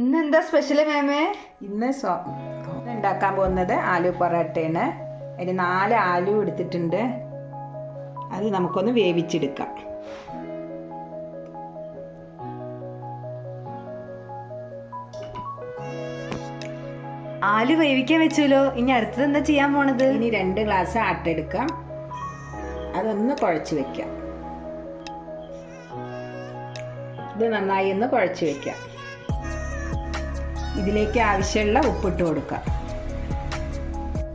ഇന്നെന്താ സ്പെഷ്യല് മാമേ? ഇന്ന് ഉണ്ടാക്കാൻ പോകുന്നത് ആലു പൊറോട്ടയാണ്. അതിന് 4 ആലു എടുത്തിട്ടുണ്ട്. അത് നമുക്കൊന്ന് വേവിച്ചെടുക്കാം. ആലു വേവിക്കാൻ വെച്ചല്ലോ. ഇനി അടുത്തത് എന്താ ചെയ്യാൻ പോണത്? ഇനി 2 ഗ്ലാസ് ആട്ട എടുക്കാം. അതൊന്ന് കുഴച്ച് വെക്കാം. ഇത് നന്നായി ഒന്ന് കുഴച്ച് വെക്കാം. ഇതിലേക്ക് ആവശ്യമുള്ള ഉപ്പിട്ട് കൊടുക്കാം.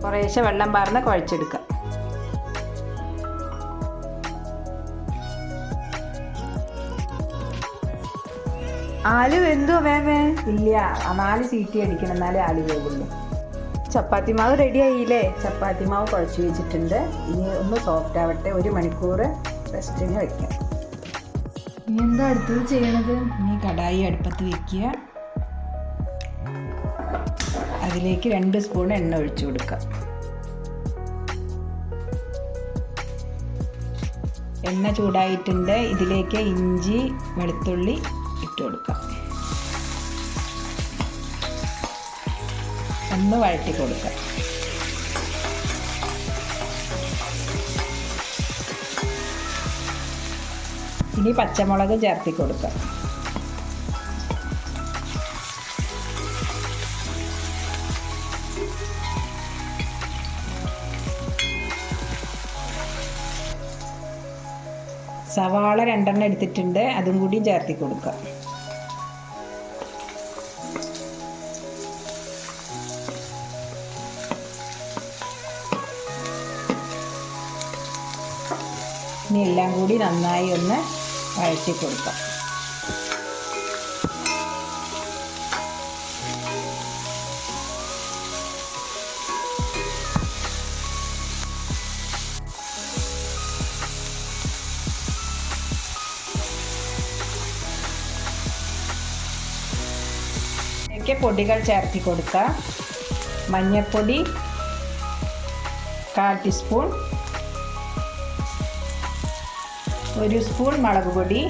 കുറേശ്ശെ വെള്ളം പാർന്ന് കുഴച്ചെടുക്കാം. ആലു വെന്തോ മാമേ? ഇല്ല, 4 സീറ്റി അടിക്കണം, എന്നാലേ ആലു വേവുള്ളൂ. ചപ്പാത്തി മാവ് റെഡി ആയില്ലേ? ചപ്പാത്തി മാവ് കുഴച്ച് വെച്ചിട്ടുണ്ട്. ഇനി ഒന്ന് സോഫ്റ്റ് ആവട്ടെ. 1 മണിക്കൂർ റെസ്റ്റിന് വയ്ക്കാം. ഇനി എന്താ അടുത്തത് ചെയ്യണത്? ഇനി കടായി അടുപ്പത്ത് വെക്കുക. അതിലേക്ക് 2 സ്പൂൺ എണ്ണ ഒഴിച്ചു കൊടുക്കാം. എണ്ണ ചൂടായിട്ടുണ്ട്. ഇതിലേക്ക് ഇഞ്ചി വെളുത്തുള്ളി ഇട്ട് കൊടുക്കാം. ഒന്ന് വഴറ്റി കൊടുക്കാം. ഇനി പച്ചമുളക് ചേർത്തി കൊടുക്കാം. സവാള 2 എണ്ണം എടുത്തിട്ടുണ്ട്. അതും കൂടി ചേർത്തി കൊടുക്കാം. ഇനി എല്ലാം കൂടി നന്നായി ഒന്ന് വഴറ്റി കൊടുക്കാം. പൊടികൾ ചേർത്തി കൊടുക്കാം. മഞ്ഞൾപ്പൊടി 1/4 ടീസ്പൂൺ, 1 സ്പൂൺ മുളക് പൊടി,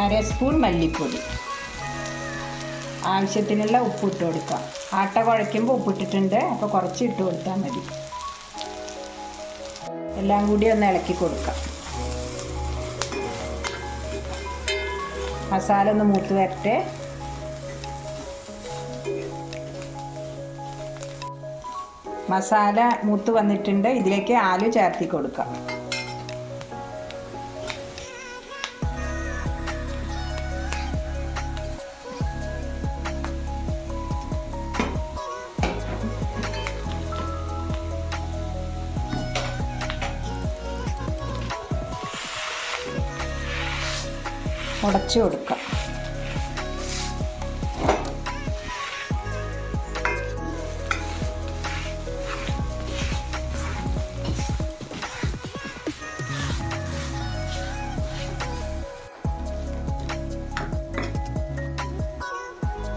1/2 സ്പൂൺ മല്ലിപ്പൊടി, ആവശ്യത്തിനുള്ള ഉപ്പിട്ട് കൊടുക്കാം. ആട്ട കുഴയ്ക്കുമ്പോൾ ഉപ്പിട്ടിട്ടുണ്ട്, അപ്പോൾ കുറച്ച് ഇട്ട് കൊടുത്താൽ മതി. എല്ലാം കൂടി ഒന്ന് ഇളക്കി കൊടുക്കാം. മസാല ഒന്ന് മൂത്ത് വരട്ടെ. മസാല മൂത്ത് വന്നിട്ടുണ്ട്. ഇതിലേക്ക് ആലു ചേർത്തി കൊടുക്കാം. ഉടച്ചു കൊടുക്കാം.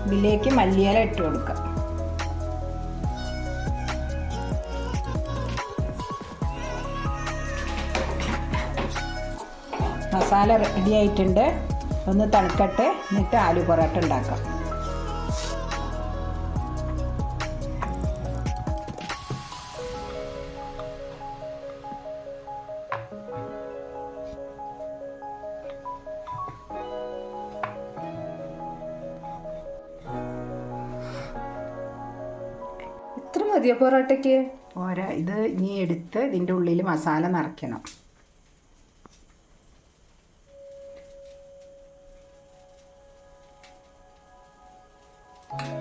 ഇതിലേക്ക് മല്ലിയില ഇട്ട് കൊടുക്കാം. മസാല റെഡി ആയിട്ടുണ്ട്. ഒന്ന് തണുക്കട്ടെ, എന്നിട്ട് ആലു പൊറോട്ട ഉണ്ടാക്കാം. ഇത്ര മതിയോ പൊറോട്ടയ്ക്ക്? പോരാ, ഇത് ഇനി എടുത്ത് ഇതിൻ്റെ ഉള്ളിൽ മസാല നിറയ്ക്കണം.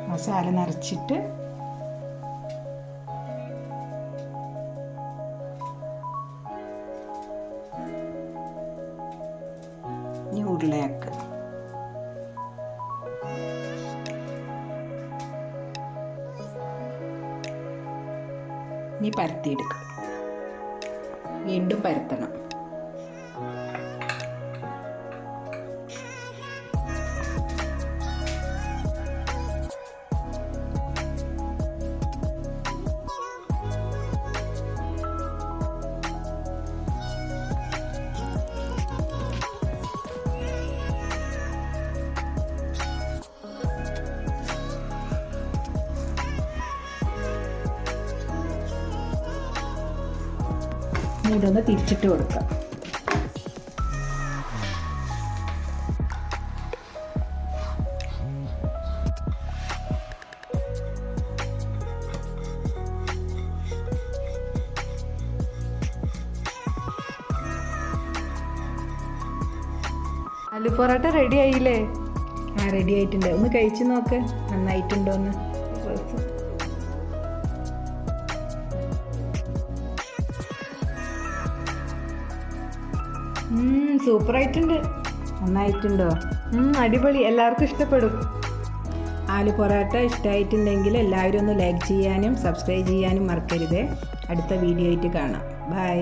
മസാല നിറച്ചിട്ട് ഇനി ഉരുളയാക്കുക. ഇനി പരത്തിയെടുക്കുക. വീണ്ടും പരത്തണം. ഇതൊന്ന് തിരിച്ചിട്ട് കൊടുക്കാം. ആലു പൊറോട്ട റെഡി ആയില്ലേ? റെഡി ആയിട്ടുണ്ട്. ഒന്ന് കഴിച്ച് നോക്ക് നന്നായിട്ടുണ്ടോ എന്ന്. സൂപ്പറായിട്ടുണ്ട്. നന്നായിട്ടുണ്ടോ? അടിപൊളി. എല്ലാവർക്കും ഇഷ്ടപ്പെടും. ആലു പൊറോട്ട ഇഷ്ടമായിട്ടുണ്ടെങ്കിൽ എല്ലാവരും ഒന്ന് ലൈക്ക് ചെയ്യാനും സബ്സ്ക്രൈബ് ചെയ്യാനും മറക്കരുത്. അടുത്ത വീഡിയോ ആയിട്ട് കാണാം. ബൈ.